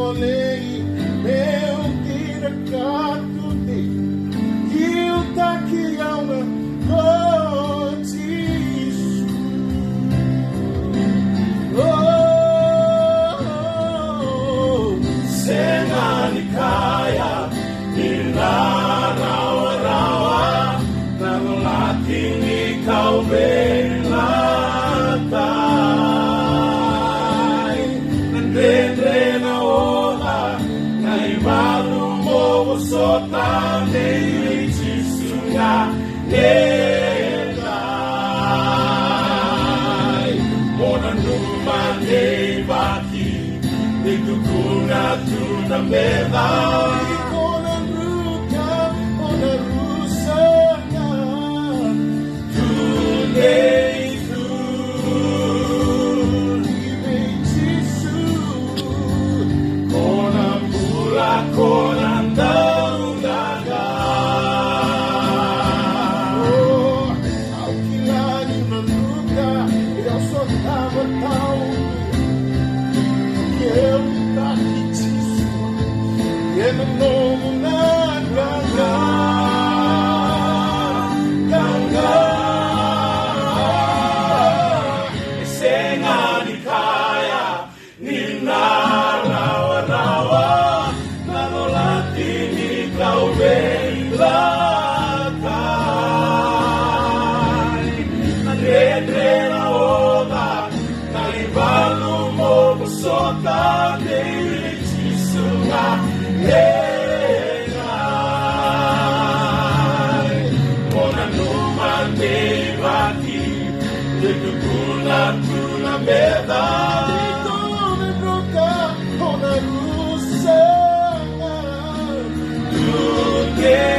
bolei meu tira canto de eu tá que ama gotisu senani kaya inarawa-rawa ng laking ikaw belatay nandre na ola na ibalo mo usotan de Jisunya nelay mona numan de baki de dukuna tuna medal Yeah.